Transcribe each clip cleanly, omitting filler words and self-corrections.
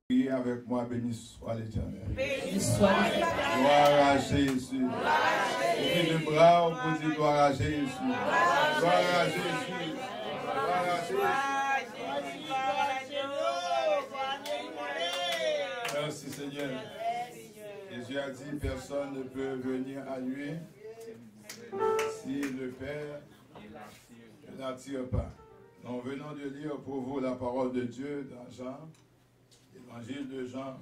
Priez avec moi, béni soit l'Éternel. Béni soit l'Éternel. Gloire à Jésus. Ouvrez le bras pour dire gloire à Jésus. Gloire à Jésus. Gloire à Jésus. Merci Seigneur. Jésus a dit, personne ne peut venir à lui si le Père ne l'attire pas. Nous venons de lire pour vous la parole de Dieu dans Jean, l'évangile de Jean,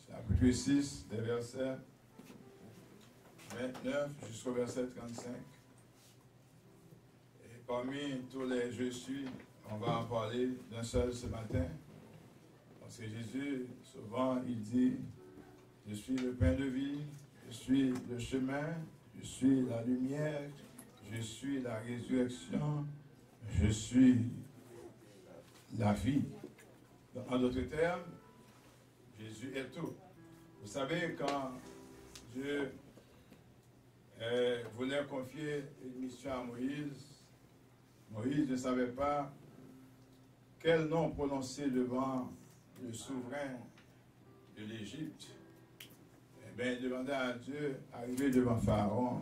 chapitre 6, des versets 29 jusqu'au verset 35. Et parmi tous les je suis, on va en parler d'un seul ce matin. Parce que Jésus, souvent, il dit, je suis le pain de vie, je suis le chemin, je suis la lumière, je suis la résurrection, je suis la vie. En d'autres termes, Jésus est tout. Vous savez, quand Dieu voulait confier une mission à Moïse, Moïse ne savait pas quel nom prononcer devant le souverain de l'Égypte. Eh bien, il demandait à Dieu, arrivé devant Pharaon,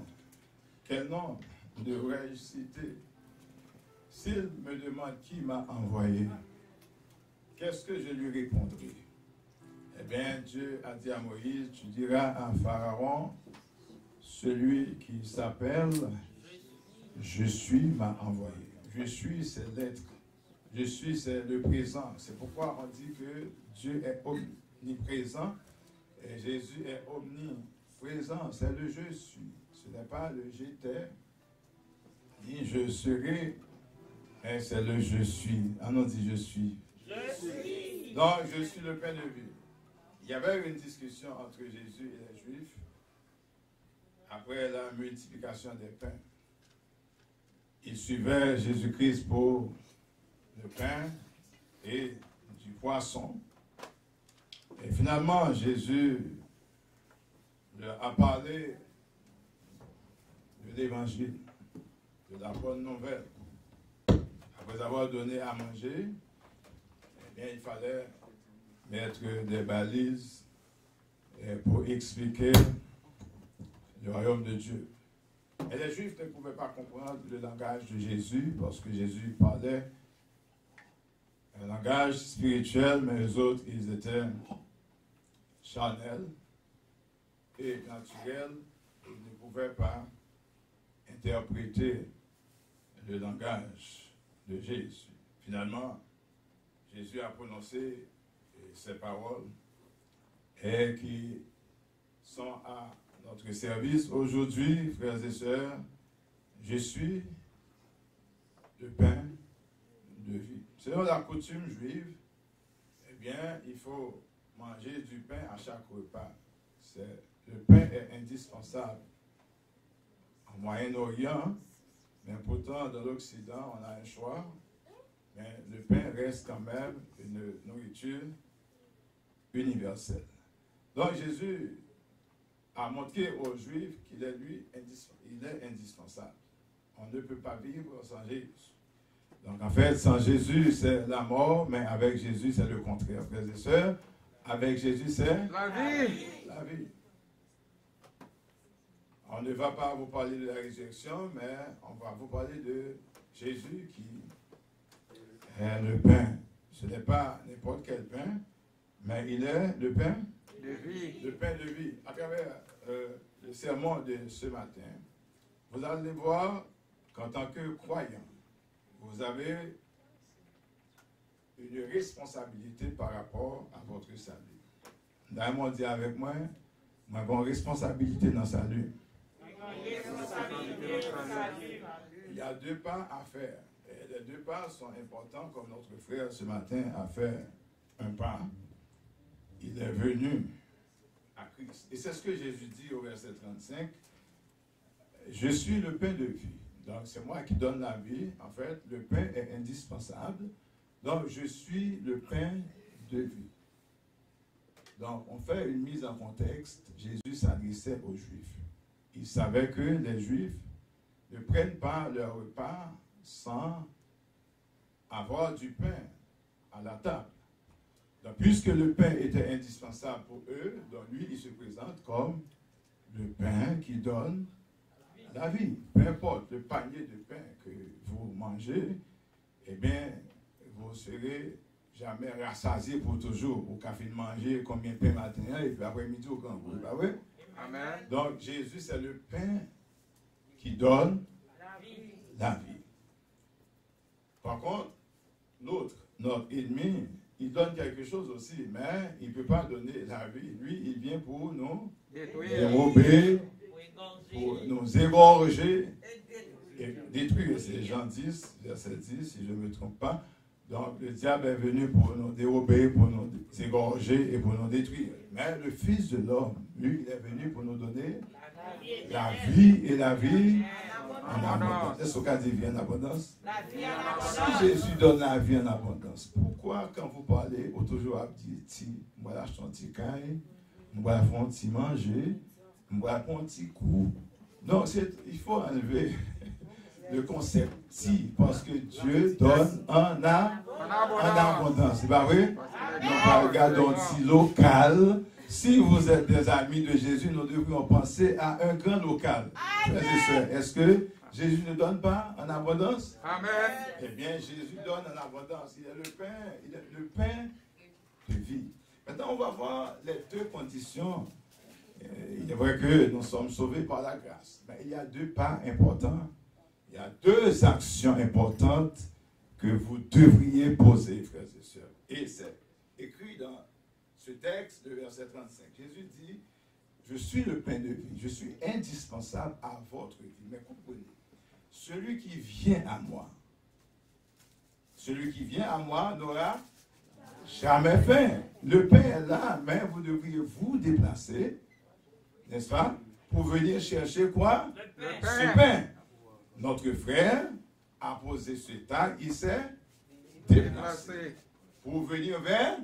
quel nom devrais-je citer? S'il me demande qui m'a envoyé, qu'est-ce que je lui répondrai? Eh bien, Dieu a dit à Moïse, tu diras à Pharaon, celui qui s'appelle Je suis m'a envoyé. Je suis, c'est l'être. Je suis, c'est le présent. C'est pourquoi on dit que Dieu est omniprésent et Jésus est omniprésent. C'est le je suis. Ce n'est pas le j'étais, ni je serai, mais c'est le je suis. On dit je suis. Je suis. Donc, je suis le pain de vie. Il y avait une discussion entre Jésus et les Juifs après la multiplication des pains. Ils suivaient Jésus-Christ pour le pain et du poisson. Et finalement, Jésus leur a parlé de l'évangile, de la bonne nouvelle. Après avoir donné à manger, eh bien, il fallait mettre des balises pour expliquer le royaume de Dieu. Et les Juifs ne pouvaient pas comprendre le langage de Jésus parce que Jésus parlait un langage spirituel, mais les autres, ils étaient charnels et naturels. Ils ne pouvaient pas interpréter le langage de Jésus. Finalement, Jésus a prononcé ces paroles et qui sont à notre service aujourd'hui, frères et sœurs. Je suis le pain de vie. Selon la coutume juive, eh bien, il faut manger du pain à chaque repas. Le pain est indispensable en Moyen-Orient, mais pourtant dans l'Occident, on a un choix. Mais le pain reste quand même une nourriture universelle. Donc Jésus a montré aux Juifs qu'il est lui il est indispensable. On ne peut pas vivre sans Jésus. Donc en fait, sans Jésus, c'est la mort, mais avec Jésus, c'est le contraire. Frères et sœurs, avec Jésus, c'est la vie. La vie. On ne va pas vous parler de la résurrection, mais on va vous parler de Jésus qui est le pain. Ce n'est pas n'importe quel pain, mais il est le pain de vie. Le pain de vie. À travers le sermon de ce matin, vous allez voir qu'en tant que croyant, vous avez une responsabilité par rapport à votre salut. D'ailleurs, dit avec moi, moi j'ai une responsabilité dans le salut. Il y a deux pas à faire. Et les deux pas sont importants, comme notre frère ce matin a fait un pas. Il est venu à Christ. Et c'est ce que Jésus dit au verset 35. Je suis le pain de vie. Donc c'est moi qui donne la vie. En fait, le pain est indispensable. Donc je suis le pain de vie. Donc on fait une mise en contexte. Jésus s'adressait aux Juifs. Il savait que les Juifs ne prennent pas leur repas sans avoir du pain à la table. Donc Donc, puisque le pain était indispensable pour eux, donc lui, il se présente comme le pain qui donne la vie. Peu importe le panier de pain que vous mangez, eh bien, vous ne serez jamais rassasié pour toujours. Vous pouvez manger combien de pain matin et puis après-midi au camp. Pas vrai? Amen. Donc, Jésus, c'est le pain qui donne la vie. Par contre, notre ennemi, il donne quelque chose aussi, mais il ne peut pas donner la vie. Lui, il vient pour nous dérober, pour nous égorger et détruire. C'est Jean 10, verset 10, si je ne me trompe pas. Donc, le diable est venu pour nous dérober, pour nous égorger et pour nous détruire. Mais le Fils de l'homme, lui, il est venu pour nous donner la vie et la vie en abondance. Est-ce qu'on dit vie en abondance? Si Jésus donne la vie en abondance, pourquoi quand vous parlez, vous toujours à dire, moi là, je suis un petit caille, moi là, je un petit manger, moi là, un petit coup. Non, il faut enlever le concept si, parce que Dieu donne en abondance. C'est pas vrai? Nous regardons si local. Si vous êtes des amis de Jésus, nous devrions penser à un grand local. Frères et sœurs, est-ce que Jésus ne donne pas en abondance? Amen. Eh bien, Jésus donne en abondance. Il est le pain de vie. Maintenant, on va voir les deux conditions. Il est vrai que nous sommes sauvés par la grâce. Mais il y a deux pas importants. Il y a deux actions importantes que vous devriez poser, frères et sœurs. Et c'est écrit dans ce texte, le verset 35. Jésus dit, je suis le pain de vie, je suis indispensable à votre vie. Mais comprenez, celui qui vient à moi n'aura jamais faim. Le pain est là, mais vous devriez vous déplacer, n'est-ce pas, pour venir chercher quoi? Ce pain. Notre frère a posé ce acte, il s'est déplacé pour venir vers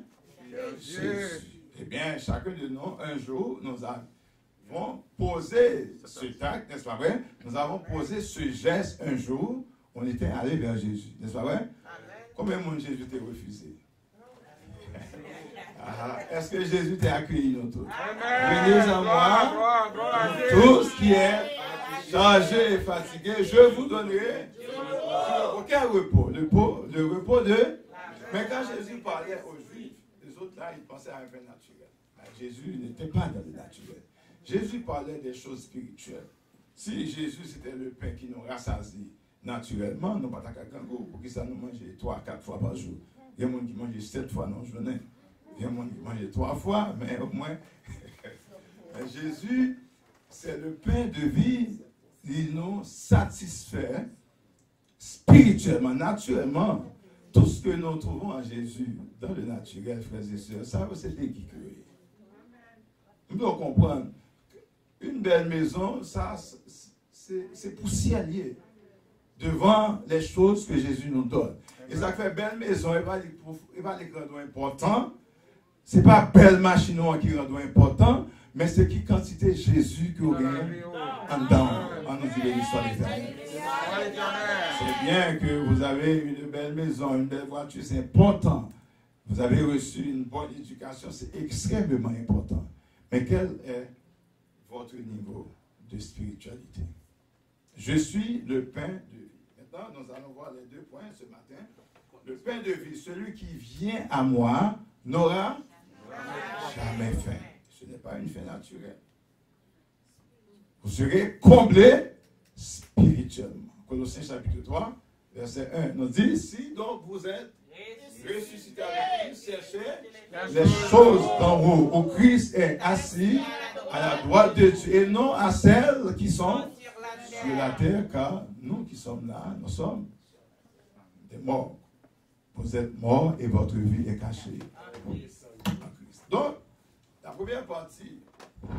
Jésus. Eh bien, chacun de nous, un jour, nous avons posé ce acte, n'est-ce pas vrai? Nous avons posé ce geste un jour, on était allé vers Jésus, n'est-ce pas vrai? Combien de monde Jésus t'a refusé? Est-ce que Jésus t'a accueilli, nous tous? Venez à moi, tous qui est chargé et fatigué, je vous donnerai aucun repos. Le repos de... Mais quand Jésus parlait aux Juifs, les autres là, ils pensaient à un pain naturel. Mais Jésus n'était pas dans le naturel. Jésus parlait des choses spirituelles. Si Jésus c'était le pain qui nous rassasie naturellement, nous ne pouvons pas pour que ça nous mange 3-4 fois par jour. Il y a des gens qui mangent 7 fois dans la journée. Il y a des gens qui mangent 3 fois, mais au moins. Mais Jésus, c'est le pain de vie. Il nous satisfait spirituellement, naturellement. Tout ce que nous trouvons en Jésus, dans le naturel, frères et sœurs, ça c'est lui qui crée. Nous devons comprendre qu'une belle maison, ça, c'est poussiérier devant les choses que Jésus nous donne. Et ça fait belle maison, il va les rendre important. Ce n'est pas belle machine qui rend important, mais c'est qui quantité Jésus qui aura en dedans. On nous dit l'histoire éternelle. C'est bien que vous avez une belle maison, une belle voiture, c'est important. Vous avez reçu une bonne éducation, c'est extrêmement important. Mais quel est votre niveau de spiritualité? Je suis le pain de vie. Maintenant, nous allons voir les deux points ce matin. Le pain de vie, celui qui vient à moi n'aura jamais faim. Ce n'est pas une faim naturelle. Vous serez comblés spirituellement. Colossiens chapitre 3, verset 1 nous dit, si donc vous êtes ressuscités avec Christ, cherchez les choses d'en haut, où Christ est assis à la droite de Dieu, et non à celles qui sont sur la terre, car nous qui sommes là, nous sommes des morts. Vous êtes morts et votre vie est cachée en Christ. Donc, la première partie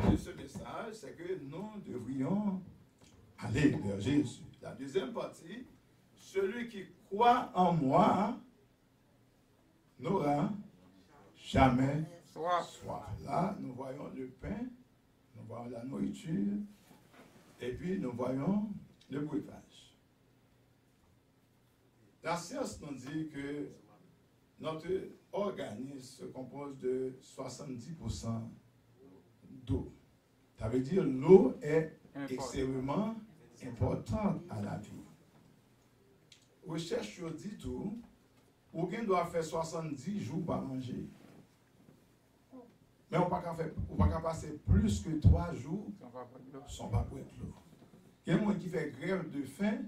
de ce message, c'est que nous devrions aller vers Jésus. La deuxième partie, celui qui croit en moi n'aura jamais soif. Là, nous voyons le pain, nous voyons la nourriture, et puis nous voyons le breuvage. La science nous dit que notre organisme se compose de 70% d'eau. Ça veut dire l'eau est extrêmement importante à la vie. Recherche sur dit tout, ou bien doit faire 70 jours pour manger. Mais on ne peut pas passer plus que 3 jours sans pas boire de l'eau. Il y a des gens qui font grève de faim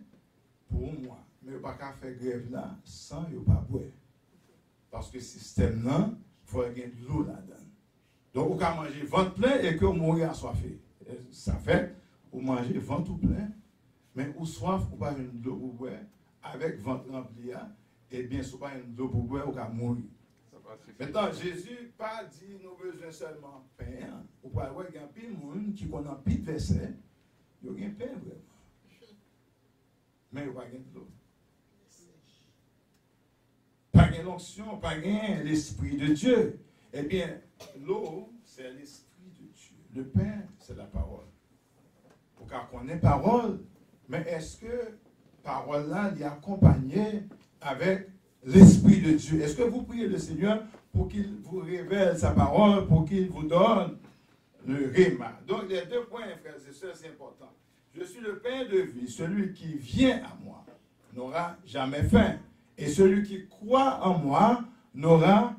pour un mois, mais on ne peut pas faire grève là sans ne pas boire. Parce que le système là, il faut gagner de l'eau là-dedans. Donc, on peut manger ventre plein et que vous mourrez assoiffé. Ça fait, vous mangez ventre plein, mais ou soif, ou pas une l'eau pour boire, avec ventre rempli, et bien, si vous n'avez pas une l'eau pour boire, vous allez mourir. Maintenant, Jésus pas dit nous besoin seulement pain. Ou pas voir qu'il y a pile monde qui connaît pile verset, il y a pain vraiment. Mais il n'y a pas de l'eau. Pas de l'onction, pas de l'Esprit de Dieu. Eh bien, l'eau, c'est l'Esprit de Dieu. Le pain, c'est la parole. Pour qu'on connaisse parole, mais est-ce que parole là est accompagnée avec l'Esprit de Dieu? Est-ce que vous priez le Seigneur pour qu'il vous révèle sa parole, pour qu'il vous donne le réma? Donc, les 2 points, frères et sœurs, c'est important. Je suis le pain de vie. Celui qui vient à moi n'aura jamais faim. Et celui qui croit en moi n'aura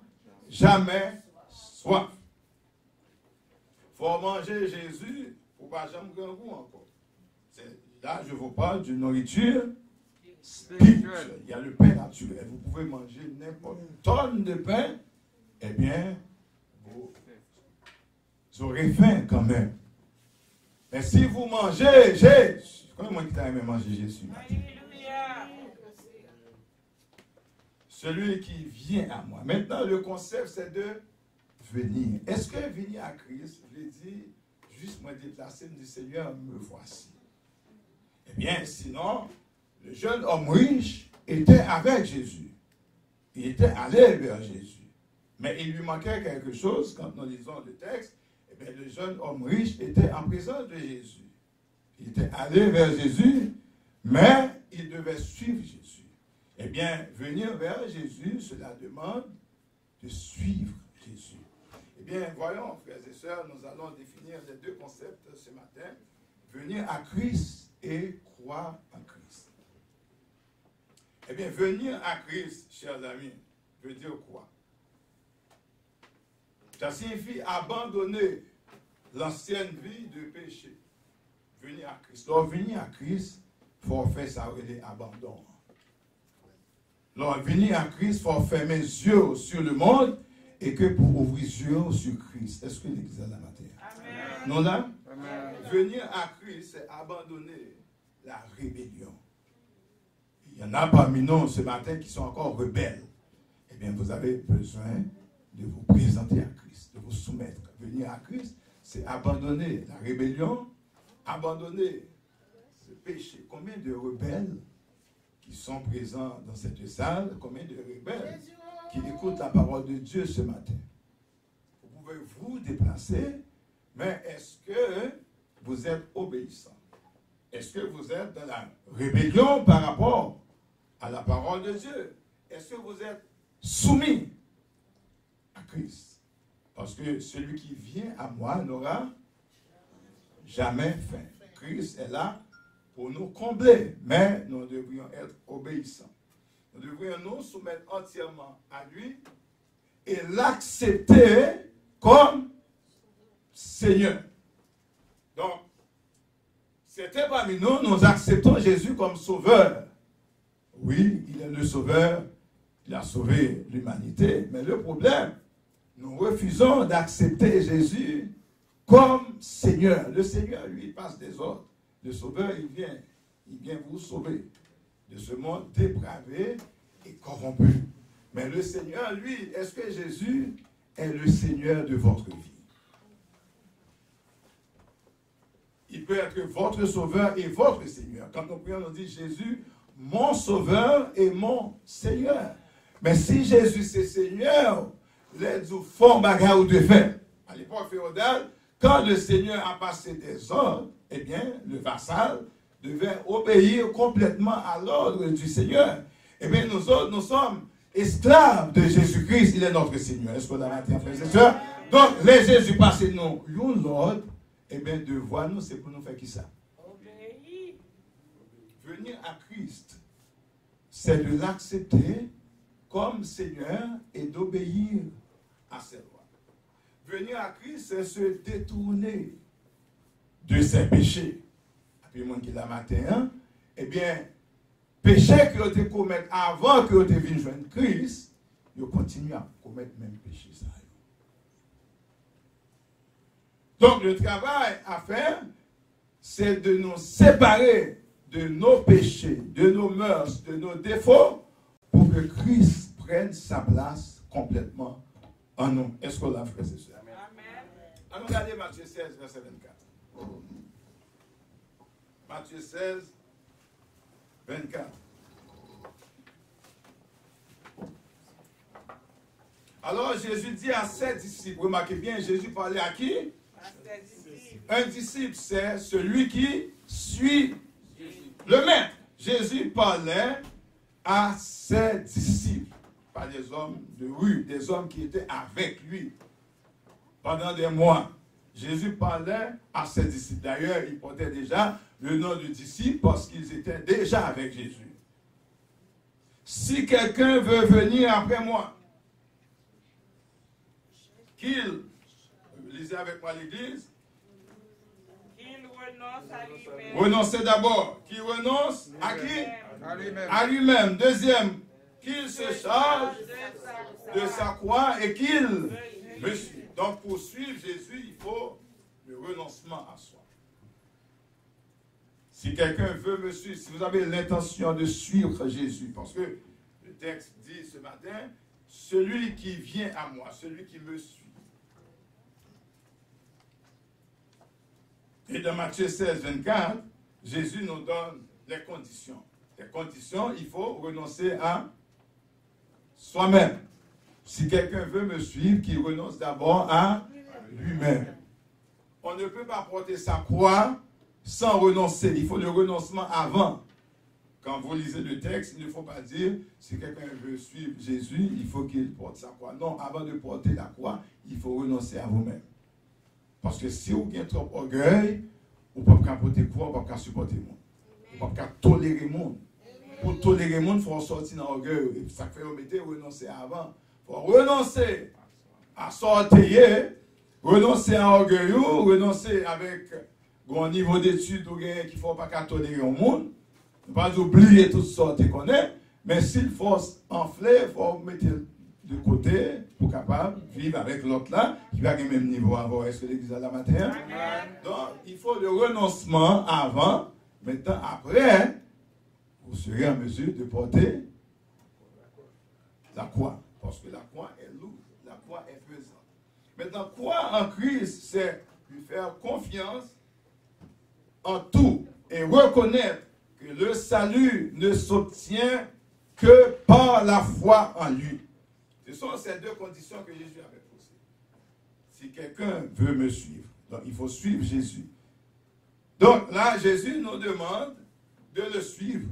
jamais soif. Il faut manger Jésus pour ne pas jamais grand goût encore. Là, je vous parle d'une nourriture spirituelle. Il y a le pain naturel. Vous pouvez manger n'importe quelle tonne de pain. Eh bien, vous aurez faim quand même. Mais si vous mangez Jésus, comment qui t'a aimé manger Jésus? Celui qui vient à moi. Maintenant, le concept, c'est de venir. Est-ce que venir à Christ, je l'ai dit, juste me déplacer, me dire, Seigneur, me voici. Eh bien, sinon, le jeune homme riche était avec Jésus. Il était allé vers Jésus. Mais il lui manquait quelque chose quand nous lisons le texte. Eh bien, le jeune homme riche était en présence de Jésus. Il était allé vers Jésus, mais il devait suivre Jésus. Eh bien, venir vers Jésus, cela demande de suivre Jésus. Eh bien, voyons, frères et sœurs, nous allons définir les 2 concepts ce matin. Venir à Christ et croire en Christ. Eh bien, venir à Christ, chers amis, veut dire quoi? Ça signifie abandonner l'ancienne vie de péché. Venir à Christ. Donc, venir à Christ, il faut faire ça, il est abandon. Donc, venir à Christ, il faut fermer les yeux sur le monde et que pour ouvrir les yeux sur Christ. Est-ce que l'Église a la matière? Amen. Non, là? Amen. Venir à Christ, c'est abandonner la rébellion. Il y en a parmi nous ce matin qui sont encore rebelles. Eh bien, vous avez besoin de vous présenter à Christ, de vous soumettre. Venir à Christ, c'est abandonner la rébellion, abandonner le péché. Combien de rebelles qui sont présents dans cette salle, combien de rebelles qui écoutent la parole de Dieu ce matin? Vous pouvez vous déplacer, mais est-ce que vous êtes obéissant? Est-ce que vous êtes dans la rébellion par rapport à la parole de Dieu? Est-ce que vous êtes soumis à Christ? Parce que celui qui vient à moi n'aura jamais faim. Christ est là pour nous combler, mais nous devrions être obéissants. Nous devrions nous soumettre entièrement à lui et l'accepter comme Seigneur. Donc, certains parmi nous, nous acceptons Jésus comme sauveur. Oui, il est le sauveur, il a sauvé l'humanité, mais le problème, nous refusons d'accepter Jésus comme Seigneur. Le Seigneur, lui, passe des ordres. Le sauveur, il vient vous sauver de ce monde dépravé et corrompu. Mais le Seigneur, lui, est-ce que Jésus est le Seigneur de votre vie? Il peut être votre sauveur et votre Seigneur. Quand on prie, on dit Jésus, mon sauveur et mon Seigneur. Mais si Jésus c'est Seigneur, les font bagarre ou de fait. À l'époque féodale, quand le Seigneur a passé des ordres, eh bien, le vassal devait obéir complètement à l'ordre du Seigneur. Eh bien, nous autres, nous sommes esclave de Jésus-Christ, il est notre Seigneur. Est-ce qu'on a matin, frères et sœurs? Donc, les Jésus passent nous, l'ordre, eh bien, devoir nous, c'est pour nous faire qui ça? Venir à Christ, c'est de l'accepter comme Seigneur et d'obéir à ses lois. Venir à Christ, c'est se détourner de ses péchés. Et puis, moi qui l'a matin, eh bien, péché que vous commettre avant que vous veniez joindre Christ, vous continuez à commettre même péché. Ça. Donc, le travail à faire, c'est de nous séparer de nos péchés, de nos mœurs, de nos défauts, pour que Christ prenne sa place complètement en nous. Est-ce qu'on l'a fait, c'est ça? Amen. Allons regarder Matthieu 16, verset 24. Matthieu 16, 24. Alors Jésus dit à ses disciples, remarquez bien, Jésus parlait à qui? À ses disciples. Un disciple, c'est celui qui suit le maître. Jésus parlait à ses disciples, pas des hommes de rue, des hommes qui étaient avec lui pendant des mois. Jésus parlait à ses disciples. D'ailleurs, il portait déjà le nom de disciple parce qu'ils étaient déjà avec Jésus. Si quelqu'un veut venir après moi, qu'il, lisez avec moi l'église, qu'il renonce à lui-même. Renoncez d'abord. Qu'il renonce à qui? À lui-même. Deuxième, qu'il se charge de sa croix et qu'il me suive. Donc, pour suivre Jésus, il faut le renoncement à soi. Si quelqu'un veut me suivre, si vous avez l'intention de suivre Jésus, parce que le texte dit ce matin, celui qui vient à moi, celui qui me suit. Et dans Matthieu 16, 24, Jésus nous donne les conditions. Les conditions, il faut renoncer à soi-même. Si quelqu'un veut me suivre, qu'il renonce d'abord à lui-même. On ne peut pas porter sa croix sans renoncer. Il faut le renoncement avant. Quand vous lisez le texte, il ne faut pas dire, si quelqu'un veut suivre Jésus, il faut qu'il porte sa croix. Non, avant de porter la croix, il faut renoncer à vous-même. Parce que si vous avez trop orgueil, vous ne pouvez pas porter croix, vous ne pouvez pas supporter le monde. Vous ne pouvez pas tolérer le monde. Pour tolérer le monde, il faut sortir dans l'orgueil. Ça fait renoncer avant. Il faut renoncer à sortir, renoncer à orgueil, renoncer avec un niveau d'études qu'il ne faut pas tolérer au monde. Ne pas oublier toutes sortes qu'on est, mais s'il faut enfler, il faut mettre de côté pour capable de vivre avec l'autre là, qui va au même niveau avant. Est-ce que l'église a la matin? Donc, il faut le renoncement avant. Maintenant, après, vous serez en mesure de porter la croix. Parce que la croix est lourde, la croix est pesante. Maintenant, croire en Christ, c'est lui faire confiance en tout et reconnaître que le salut ne s'obtient que par la foi en lui. Ce sont ces deux conditions que Jésus avait posées. Si quelqu'un veut me suivre, donc il faut suivre Jésus. Donc là, Jésus nous demande de le suivre.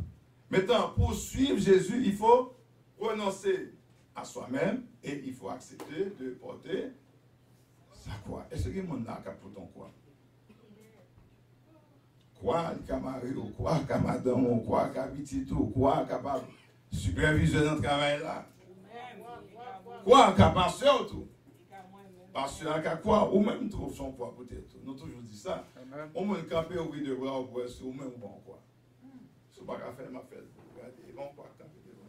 Maintenant, pour suivre Jésus, il faut renoncer à soi-même et il faut accepter de porter sa croix. Est-ce que mon là pour ton croix? Quoi, camarade, quoi, camadon, quoi, capitito, quoi, capable superviser notre travail là. Quoi, capable surtout. Parce que quoi, ou même trouve son poids peut-être. Nous toujours dit ça. Au moins camper au bout de bras ou pour ou même bon quoi. Ce pas qu'à faire ma fête. Regardez, bon quoi camper devant.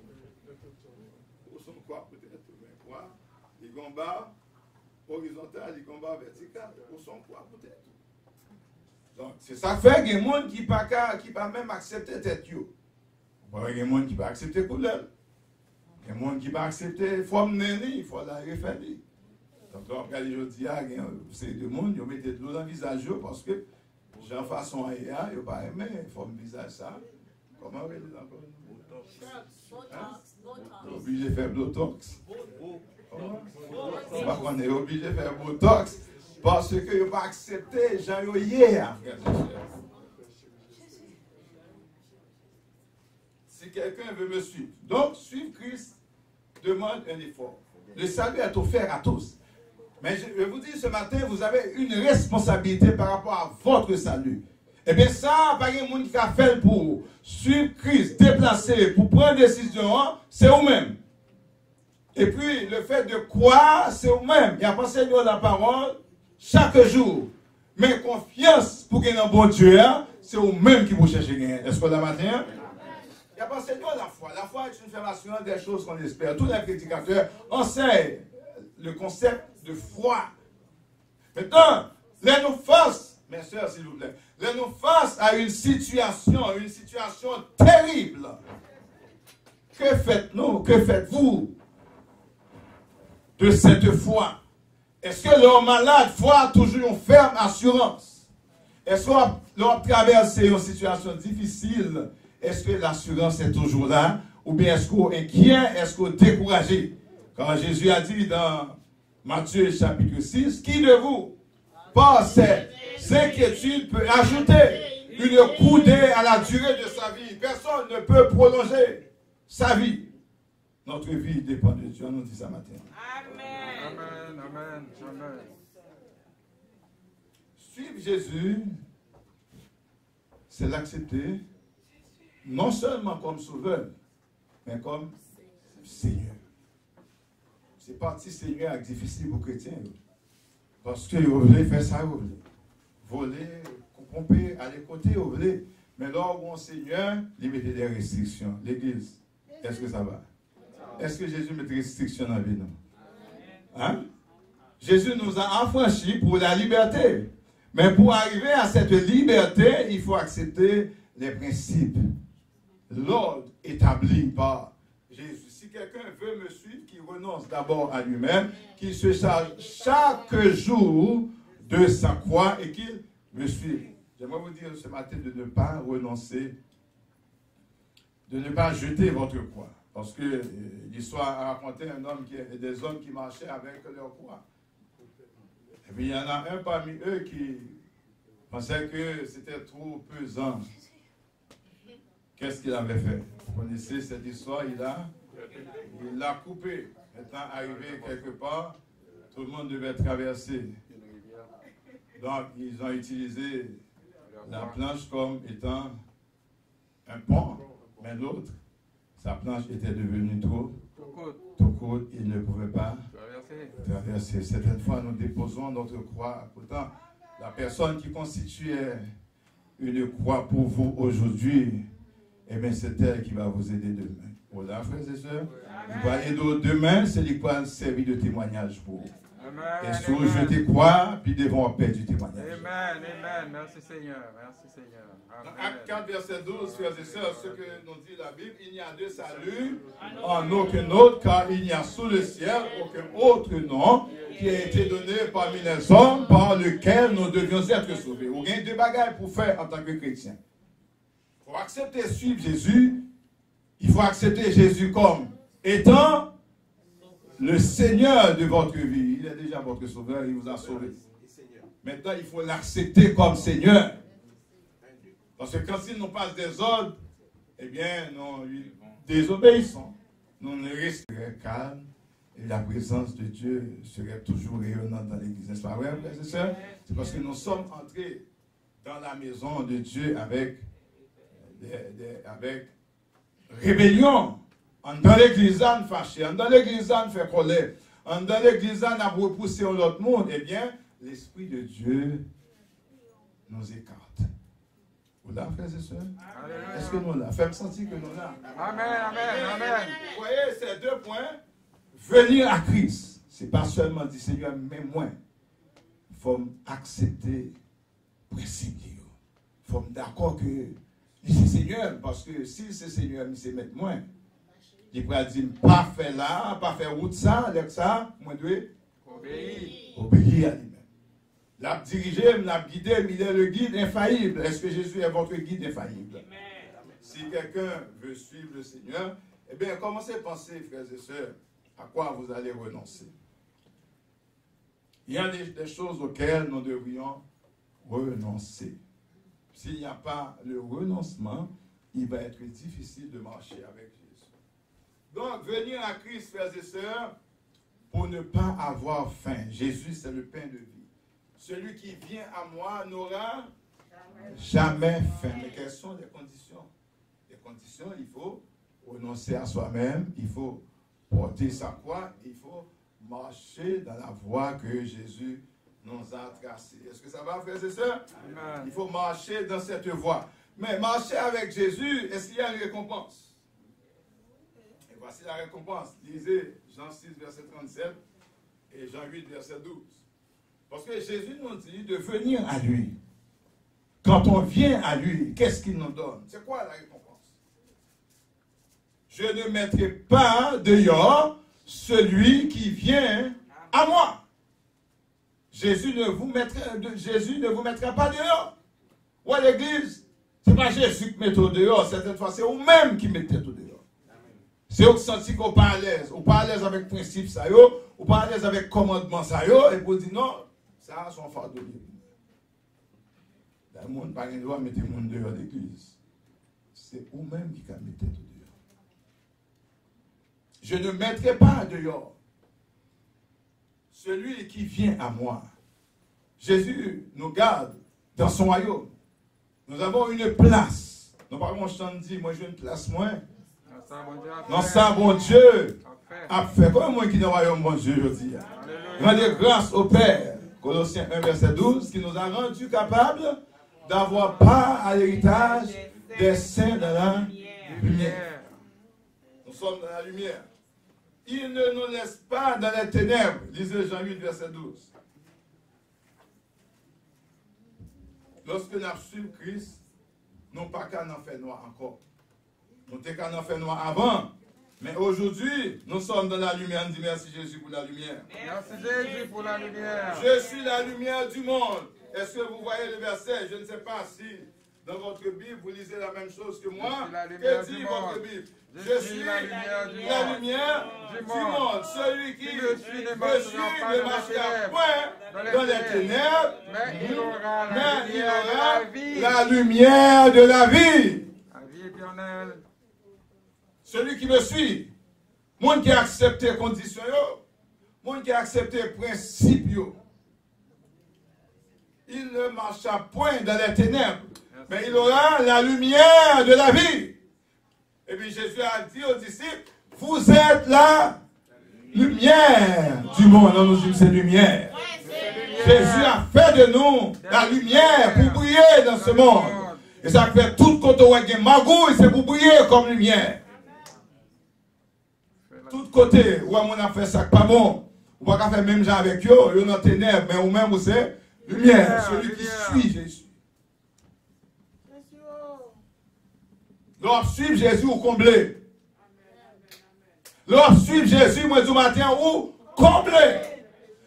Ou son quoi peut-être mais quoi, les gambas horizontal, les gambas vertical, ou son quoi peut-être. Donc, c'est ça fait qu'il y a des gens qui ne peuvent même accepter tête. Il y a des gens qui ne peuvent accepter couleur. Il y a des gens qui ne peuvent accepter forme néni, il faut la refaire. Donc, regardez, je dis, c'est des gens qui mettent de l'eau dans le visage parce que, j'ai façon à il n'y a pas aimé forme visage ça. Comment on va dire encore? On est obligé de faire Botox. On est obligé de faire Botox. Parce que vous ne pas accepter Jean hier, frère et frère. Si quelqu'un veut me suivre, donc suivre Christ, demande un effort. Le salut est offert à tous. Mais je vous dis ce matin, vous avez une responsabilité par rapport à votre salut. Eh bien, ça, pas de monde qui a fait pour suivre Christ, déplacer, pour prendre des décisions, c'est vous-même. Et puis, le fait de croire, c'est vous-même. Il n'y a pas Seigneur la parole chaque jour. Mais confiance pour gagner un bon Dieu, c'est vous-même qui vous cherchez gagner. Est-ce que la matin? Il n'y a pas Seigneur la foi. La foi est une affirmation des choses qu'on espère. Tous les prédicateurs enseignent le concept de foi. Maintenant, les nous face, mes soeurs, s'il vous plaît, les nous face à une situation terrible. Que faites-nous, que faites-vous de cette foi? Est-ce que l'homme malade foi toujours une ferme assurance? Est-ce qu'on a traversé une situation difficile? Est-ce que l'assurance est toujours là? Ou bien est-ce qu'on est inquiet? Est-ce qu'on est découragé? Quand Jésus a dit dans Matthieu chapitre 6, qui de vous, par cette inquiétude, peut ajouter une coudée à la durée de sa vie? Personne ne peut prolonger sa vie. Notre vie dépend de Dieu, on nous dit ça matin. Amen. Amen. Amen. Amen. Suivre Jésus, c'est l'accepter non seulement comme sauveur, mais comme Seigneur. C'est parti Seigneur est difficile pour les chrétiens. Parce que vous voulez faire ça, vous voulez. Voler, pomper, aller côté, vous voulez. Mais là où on Seigneur, il met des restrictions. L'église, est-ce que ça va? Est-ce que Jésus met des restrictions dans la vie? Hein? Jésus nous a affranchis pour la liberté. Mais pour arriver à cette liberté, il faut accepter les principes. L'ordre établi par Jésus. Si quelqu'un veut me suivre, qu'il renonce d'abord à lui-même, qu'il se charge chaque jour de sa croix et qu'il me suive. J'aimerais vous dire ce matin de ne pas renoncer, de ne pas jeter votre croix. Parce que l'histoire a raconté des hommes qui marchaient avec leur croix. Et puis il y en a un parmi eux qui pensait que c'était trop pesant. Qu'est-ce qu'il avait fait? Vous connaissez cette histoire, il l'a coupé. Étant arrivé quelque part, tout le monde devait traverser. Donc, ils ont utilisé la planche comme étant un pont, mais l'autre, sa planche était devenue trop courte, il ne pouvait pas traverser. Certaines fois, nous déposons notre croix. Pourtant, la personne qui constituait une croix pour vous aujourd'hui, eh bien, c'est elle qui va vous aider demain. Voilà, frères et sœurs. Vous va aider demain, c'est lui qui va servir de témoignage pour vous. Et si vous jetez croix, puis devant perdre du témoignage. Amen, amen. Merci Seigneur. Merci Seigneur. Dans Acte 4, verset 12, frères et sœurs, ce que nous dit la Bible, il n'y a de salut en aucun autre, car il n'y a sous le ciel aucun autre nom qui a été donné parmi les hommes par lequel nous devions être sauvés. Vous avez deux bagages pour faire en tant que chrétien. Pour accepter suivre Jésus, il faut accepter Jésus comme étant le Seigneur de votre vie. Il est déjà votre sauveur, il vous a sauvé. Maintenant, il faut l'accepter comme Seigneur. Parce que quand il nous passe des ordres, eh bien, nous désobéissons. Nous ne restons calmes et la présence de Dieu serait toujours rayonnante dans l'église. N'est-ce pas vrai, frères et sœurs? C'est parce que nous sommes entrés dans la maison de Dieu avec rébellion. Dans l'église, on fâché. Dans l'église, on fait colère. Dans l'église, on a repoussé l'autre monde. Eh bien, l'Esprit de Dieu nous écarte. Vous là, frères et sœurs? Est-ce que nous là? Faites-moi sentir que nous là. Amen, amen, amen. Vous voyez, ces deux points. Venir à Christ. Ce n'est pas seulement dire Seigneur, mais moi. Il faut accepter le principe. Il faut me d'accord que c'est Seigneur. Parce que si c'est Seigneur, il sait mettre moins. Il peut dire, pas faire là, pas faire route ça, avec ça, moi je dois obéir à lui-même. L'a dirigé, l'a guidé, il est le guide infaillible. Est-ce que Jésus est votre guide infaillible? Amen. Si quelqu'un veut suivre le Seigneur, eh bien, commencez à penser, frères et sœurs, à quoi vous allez renoncer. Il y a des choses auxquelles nous devrions renoncer. S'il n'y a pas le renoncement, il va être difficile de marcher avec Jésus. Donc, venir à Christ, frères et sœurs, pour ne pas avoir faim. Jésus, c'est le pain de vie. Celui qui vient à moi n'aura jamais faim. Mais quelles sont les conditions? Les conditions, il faut renoncer à soi-même, il faut porter sa croix, il faut marcher dans la voie que Jésus nous a tracée. Est-ce que ça va, frères et sœurs? Il faut marcher dans cette voie. Mais marcher avec Jésus, est-ce qu'il y a une récompense? Et voici la récompense. Lisez Jean 6, verset 37 et Jean 8, verset 12. Parce que Jésus nous dit de venir à lui. Quand on vient à lui, qu'est-ce qu'il nous donne? C'est quoi la récompense? Je ne mettrai pas dehors celui qui vient à moi. Jésus ne vous mettra pas dehors. Ou à l'église, ce n'est pas Jésus qui met au dehors. Certaines fois, c'est vous-même qui mettez au dehors. C'est vous qui sentez qu'on n'est pas à l'aise. Ou pas à l'aise avec le principe, ça y est. Ou pas à l'aise avec le commandement, ça y est. Et vous dites non, ça a son fardeau. Le monde n'a pas le droit de mettre le monde dehors de l'église. C'est vous-même qui mettez au dehors. Je ne mettrai pas dehors celui qui vient à moi. Jésus nous garde dans son royaume. Nous avons une place. Nous parlons chant dit, moi j'ai une place moins. Non, ça, bon Dieu a fait. Comme moi qui est dans le royaume, bon Dieu, je dis. Rendez grâce au Père. Colossiens 1, verset 12, qui nous a rendus capables d'avoir part à l'héritage des saints de la lumière. Nous sommes dans la lumière. Il ne nous laisse pas dans les ténèbres. Lisez Jean 8, verset 12. Lorsque nous avons suivi Christ, nous pas qu'à en faire noir encore. Nous n'avons qu'à en faire noir avant. Mais aujourd'hui, nous sommes dans la lumière. On dit merci Jésus pour la lumière. Merci Jésus pour la lumière. Je suis la lumière du monde. Est-ce que vous voyez le verset? Je ne sais pas si dans votre Bible, vous lisez la même chose que moi. Que dit votre Bible? Je suis la lumière du monde. Celui qui me suit ne marchera point dans les ténèbres, mais il aura la lumière de la vie. La vie éternelle. Celui qui me suit, monde qui a accepté les conditions, monde qui a accepté les principes, il ne marchera point dans les ténèbres, mais il aura la lumière de la vie. Et puis Jésus a dit aux disciples, vous êtes la lumière du monde. On nous dit c'est lumière. Jésus a fait de nous la lumière pour briller dans ce monde. Et ça fait tout côté où il y a magouille, c'est pour briller comme lumière. Tout côté où on a fait ça pas bon, on va pas faire même genre avec eux, ils sont dans les ténèbres, mais ou même vous c'est lumière, celui qui suit Jésus. L'homme suit Jésus ou comblé. L'homme suit Jésus, moi, du matin, ou comblé.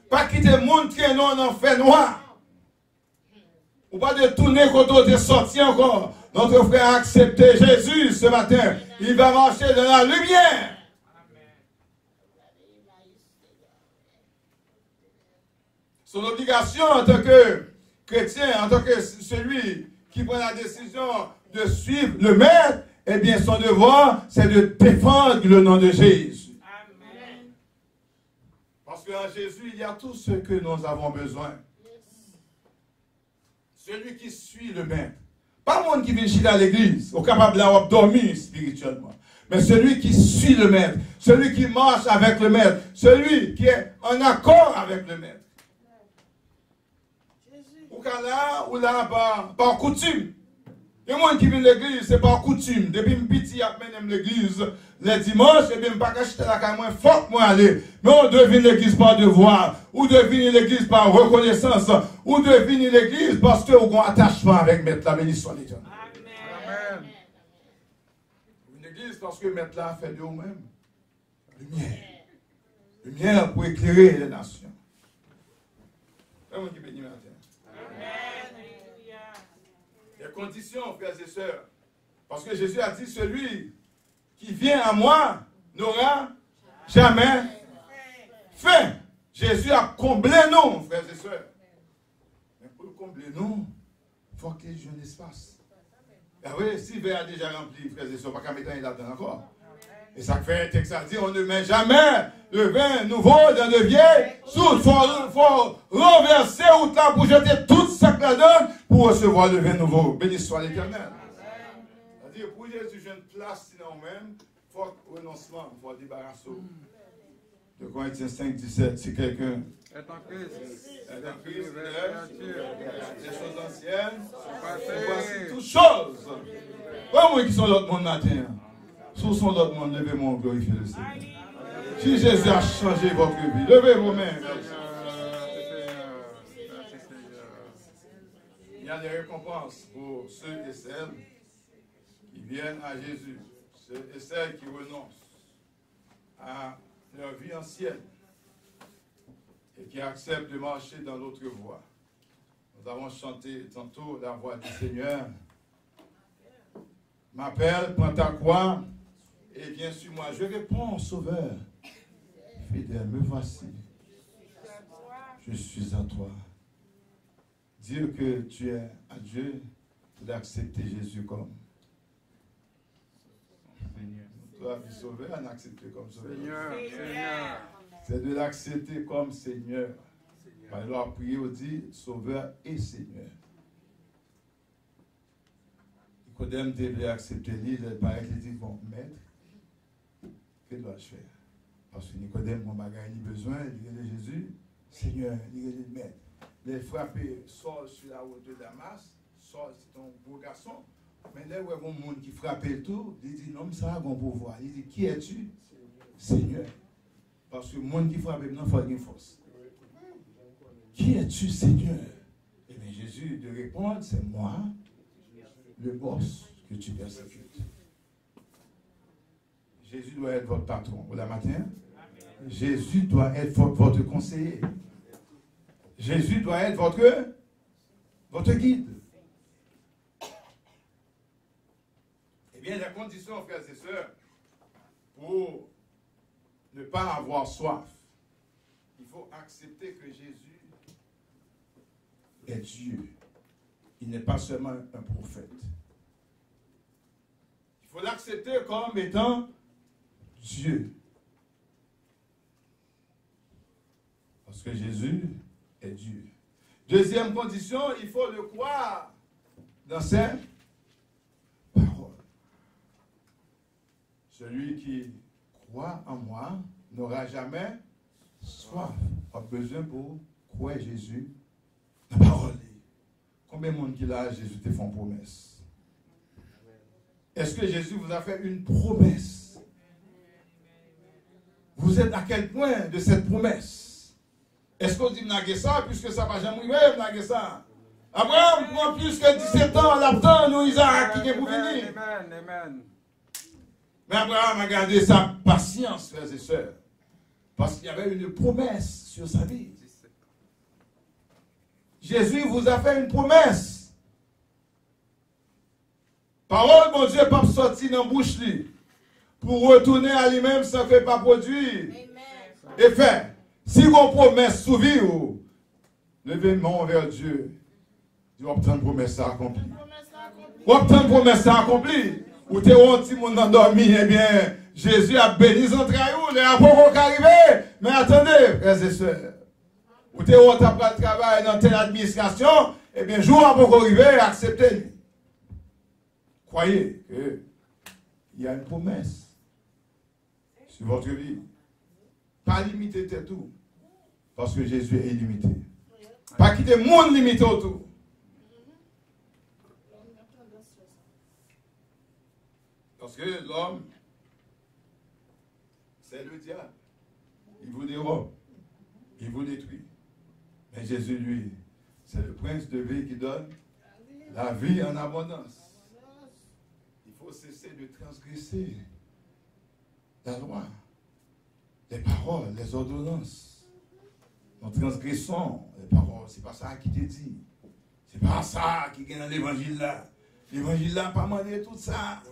Pas quitter le monde qui est non en fait noir. Ou pas de tourner quand on est sorti encore. Notre frère a accepté Jésus ce matin. Il va marcher dans la lumière. Son obligation en tant que chrétien, en tant que celui qui prend la décision de suivre le maître, eh bien son devoir, c'est de défendre le nom de Jésus. Amen. Parce qu'en Jésus, il y a tout ce que nous avons besoin. Celui qui suit le maître. Pas le monde qui vient chiller à l'église, au capable de dormir spirituellement. Mais celui qui suit le maître, celui qui marche avec le maître, celui qui est en accord avec le maître. Ou là, par coutume. Il y a des gens qui viennent à l'église, c'est par coutume. Depuis que je suis petit, je viens l'église les dimanches, et bien, je ne peux pas acheter la caille, il faut que je aller. Mais on devine l'église par devoir, ou devine l'église par reconnaissance, ou devine l'église parce que vous avez un attachement avec Maître la bénédiction de l'Éternel. Amen. Une église parce que Maître là fait de vous-même lumière. Lumière pour éclairer les nations. C'est moi qui bénis matin. Conditions, frères et sœurs. Parce que Jésus a dit, celui qui vient à moi n'aura jamais faim. Jésus a comblé nous, frères et sœurs. Mais pour combler nous, il faut qu'il y ait un espace. Ah oui, si le verre a déjà rempli, frères et sœurs, pas qu'à mettre un là-dedans encore. Et ça fait un texte à dire, on ne met jamais le vin nouveau dans le vieil soute. Il faut renverser ou là pour jeter tout ça que la donne pour recevoir le vin nouveau. Béni soit l'Éternel. C'est-à-dire, pour Jésus, j'ai une place sinon même, il faut renoncement, il faut débarrasser. De Corinthiens 5, 17, si quelqu'un est en Christ, est en Christ, les choses anciennes passées. voici toutes choses. Pas moi qui sont l'autre monde matin. Sous son l'autre monde, levez-moi, glorifiez le Seigneur. Si Jésus a changé votre vie, levez vos mains. Il y a des récompenses pour ceux et celles qui viennent à Jésus, ceux et celles qui renoncent à leur vie ancienne et qui acceptent de marcher dans l'autre voie. Nous avons chanté tantôt la voix du Seigneur. M'appelle, prends ta croix et viens sur moi. Je réponds, Sauveur, fidèle, me voici. Je suis à toi. Dire que tu es à Dieu, c'est d'accepter Jésus comme toi, Sauveur, on accepte comme Sauveur. Seigneur. C'est de l'accepter comme Seigneur. Alors, prier, on dit Sauveur et Seigneur. Nicodème devait accepter lui, il paraît qu'il dit, bon, maître, que dois-je faire? Parce que Nicodème, mon bagage, il a besoin, il dit Jésus, Seigneur, il dit maître. Les frappés sortent sur la route de Damas, Saul, c'est un beau garçon. Mais là où il y a un monde qui frappait tout, il dit non, ça a un pouvoir. Il dit, qui es-tu? Seigneur. Parce que le monde qui frappe, il faut une force. Qui es-tu, Seigneur? Et bien Jésus de répondre, c'est moi, le boss que tu persécutes. Jésus doit être votre patron. Au matin, Jésus doit être votre conseiller. Jésus doit être votre guide. Eh bien, la condition, frères et sœurs, pour ne pas avoir soif, il faut accepter que Jésus est Dieu. Il n'est pas seulement un prophète. Il faut l'accepter comme étant Dieu. Parce que Jésus est Dieu. Deuxième condition, il faut le croire dans ses paroles. Celui qui croit en moi n'aura jamais soif. Pas besoin pour croire Jésus. La parole. Combien de monde qui l'a, Jésus te fait une promesse? Est-ce que Jésus vous a fait une promesse? Vous êtes à quel point de cette promesse? Est-ce qu'on dit m'naguer ça, puisque ça va jamais arriver, m'naguer ça? Abraham prend plus que 17 ans, l'attend, nous, Isaac, qui est pour venir. Amen. Mais Abraham a gardé sa patience, frères et sœurs, parce qu'il y avait une promesse sur sa vie. Jésus vous a fait une promesse. Parole, mon Dieu, pas sortir dans la bouche pour retourner à lui-même sans faire pas produire. Et fait, si vous promesse sous vie, levez-moi vers Dieu. Vous obtenez une promesse accomplie. Vous obtenez une promesse accomplie. Ou t'es un petit monde endormi, eh bien, Jésus a béni les entrailles, les rapports qui arrivent. Mais attendez, frères et sœurs. Ou t'es au travail dans telle administration, eh bien, jour avant d'arriver, acceptez. Croyez qu'il y a une promesse sur votre vie. Pas limiter tout. Parce que Jésus est illimité. Pas quitter le monde limité autour. Parce que l'homme, c'est le diable. Il vous dérobe. Il vous détruit. Mais Jésus, lui, c'est le prince de vie qui donne la vie en abondance. Il faut cesser de transgresser la loi, les paroles, les ordonnances. Nous transgressons les paroles. C'est pas ça qui te dit. C'est pas ça qui est dans l'évangile là. L'évangile là n'a pas demandé tout ça.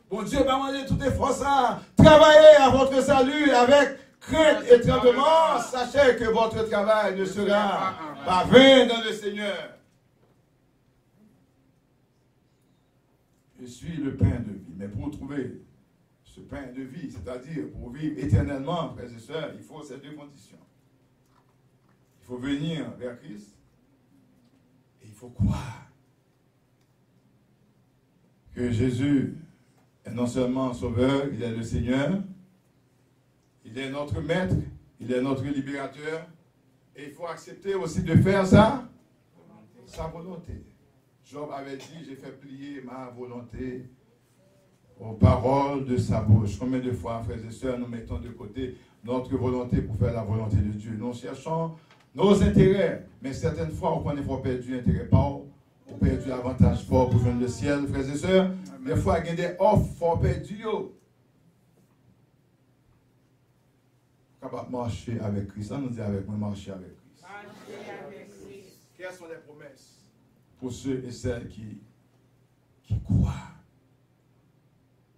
Bon Dieu va demander tout effort ça. Travaillez à votre salut avec crainte et tremblement. Sachez que votre travail ne sera pas vain dans le Seigneur. Je suis le pain de vie. Mais pour trouver ce pain de vie, c'est-à-dire pour vivre éternellement, frères et sœurs, il faut ces deux conditions. Il faut venir vers Christ et il faut croire que Jésus est non seulement sauveur, il est le Seigneur, il est notre maître, il est notre libérateur, et il faut accepter aussi de faire sa volonté. Job avait dit, j'ai fait plier ma volonté aux paroles de sa bouche. Combien de fois, frères et sœurs, nous mettons de côté notre volonté pour faire la volonté de Dieu. Nous cherchons nos intérêts, mais certaines fois, on connaît pas perdu l'intérêt, pas on perdu l'avantage fort pour joindre le ciel, frères et sœurs. Des fois, il y a des offres fort perdues. Capable de marcher avec Christ. On nous dit avec moi, marcher avec Christ. Quelles sont les promesses pour ceux et celles qui croient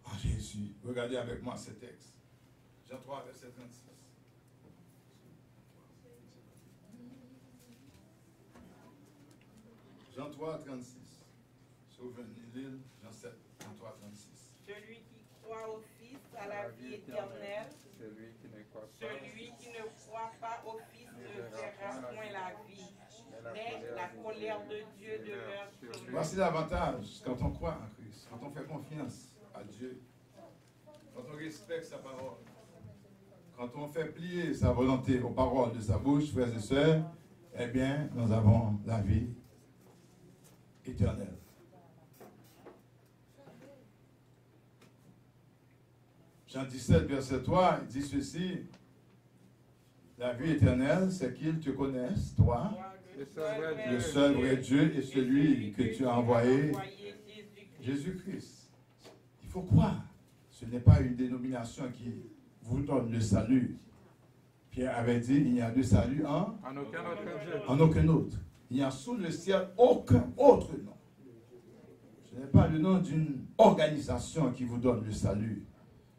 en Jésus? Regardez avec moi ce texte. Jean 3, verset 36. Jean 3, 36. Souvenez-le, Jean 7, Jean 3, 36. Celui qui croit au Fils a la vie éternelle. Celui qui ne croit pas au Fils ne verra point la vie, mais la colère de Dieu demeure sur lui. Voici l'avantage quand on croit en Christ, quand on fait confiance à Dieu, quand on respecte sa parole, quand on fait plier sa volonté aux paroles de sa bouche, frères et sœurs, eh bien, nous avons la vie éternelle. Jean 17, verset 3, il dit ceci: la vie éternelle, c'est qu'ils te connaissent, toi, le seul vrai Dieu, et celui que tu as envoyé, Jésus-Christ. Il faut croire. Ce n'est pas une dénomination qui vous donne le salut. Pierre avait dit, il n'y a de salut en aucun autre. Il n'y a sous le ciel aucun autre nom. Ce n'est pas le nom d'une organisation qui vous donne le salut.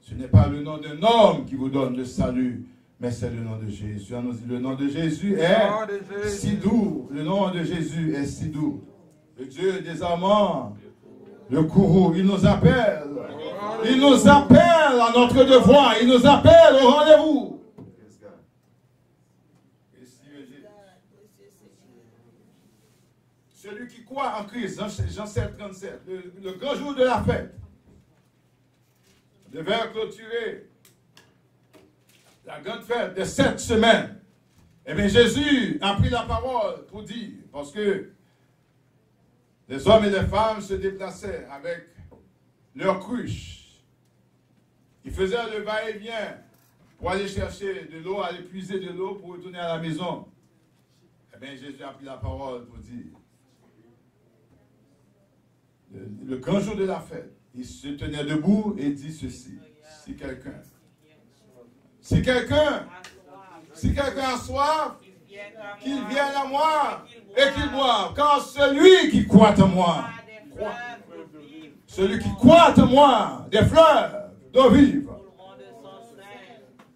Ce n'est pas le nom d'un homme qui vous donne le salut, mais c'est le nom de Jésus. On nous dit, le nom de Jésus est si doux. Le nom de Jésus est si doux. Le Dieu des amants, le courroux, il nous appelle. Il nous appelle à notre devoir. Il nous appelle au rendez-vous. Celui qui croit en Christ, Jean 7, 37, le grand jour de la fête, devait clôturer la grande fête de 7 semaines. Eh bien, Jésus a pris la parole pour dire, parce que les hommes et les femmes se déplaçaient avec leurs cruches. Ils faisaient le va-et-vient pour aller chercher de l'eau, aller puiser de l'eau pour retourner à la maison. Eh bien, Jésus a pris la parole pour dire, le grand jour de la fête, il se tenait debout et dit ceci: si quelqu'un a soif, qu'il vienne à moi et qu'il boive. Car celui qui croit en moi, celui qui croit en moi, des fleurs d'eau vive.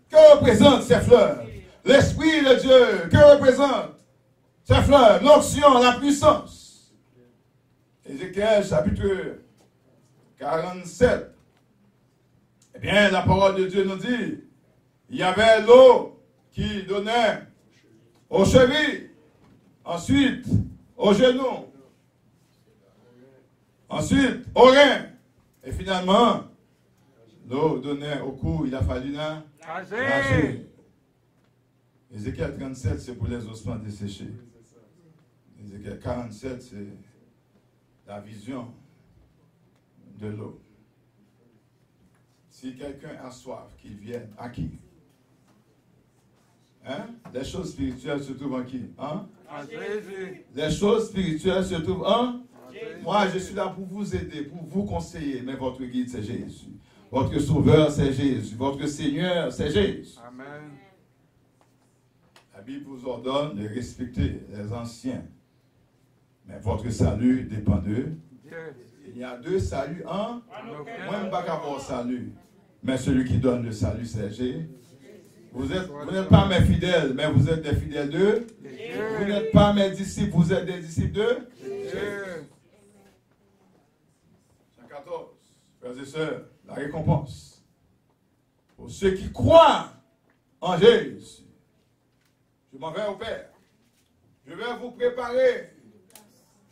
Que représentent ces fleurs? L'Esprit de Dieu. Que représentent ces fleurs? L'onction, la puissance. Ézéchiel chapitre 47. Eh bien, la parole de Dieu nous dit, il y avait l'eau qui donnait aux chevilles, ensuite aux genoux, ensuite aux reins, et finalement, l'eau donnait au cou. Il a fallu nager. Ézéchiel 37, c'est pour les ossements desséchés. Ézéchiel 47, c'est la vision de l'eau. Si quelqu'un a soif, qu'il vienne à qui? Hein? Les choses spirituelles se trouvent en qui? Hein? Les choses spirituelles se trouvent en? Moi, je suis là pour vous aider, pour vous conseiller, mais votre guide, c'est Jésus. Votre sauveur, c'est Jésus. Votre Seigneur, c'est Jésus. Amen. La Bible vous ordonne de respecter les anciens. Mais votre salut dépend d'eux. Il y a deux saluts en? Moi, je ne pas avoir salut. Mais celui qui donne le salut, c'est Jésus. Vous n'êtes pas mes fidèles, mais vous êtes des fidèles d'eux. Vous n'êtes pas mes disciples, vous êtes des disciples d'eux. Jean 14, frères et sœurs, la récompense Pour ceux qui croient en Jésus. Je m'en vais au Père. Je vais vous préparer.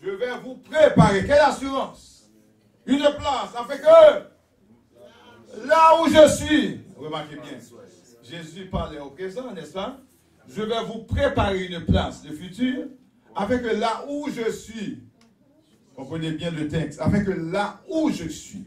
Je vais vous préparer. Quelle assurance? Une place, afin que là où je suis, remarquez bien, Jésus parlait au présent, n'est-ce pas? Je vais vous préparer une place, le futur, afin que là où je suis, comprenez bien le texte, afin que là où je suis,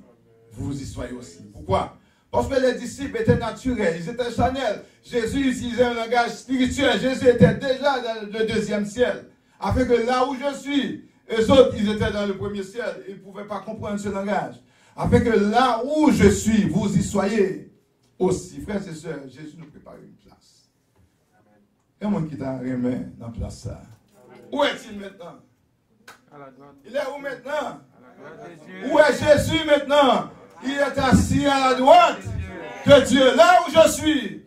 vous y soyez aussi. Pourquoi? Parce que les disciples étaient naturels, ils étaient charnels. Jésus utilisait un langage spirituel. Jésus était déjà dans le deuxième ciel. Afin que là où je suis, eux autres, ils étaient dans le premier ciel. Ils ne pouvaient pas comprendre ce langage. Afin que là où je suis, vous y soyez aussi. Frères et sœurs, Jésus nous prépare une place. Il y a un monde qui t'a remis dans la place ça. Où est-il maintenant? Il est où maintenant? Où est Jésus maintenant? Il est assis à la droite de Dieu. Là où je suis,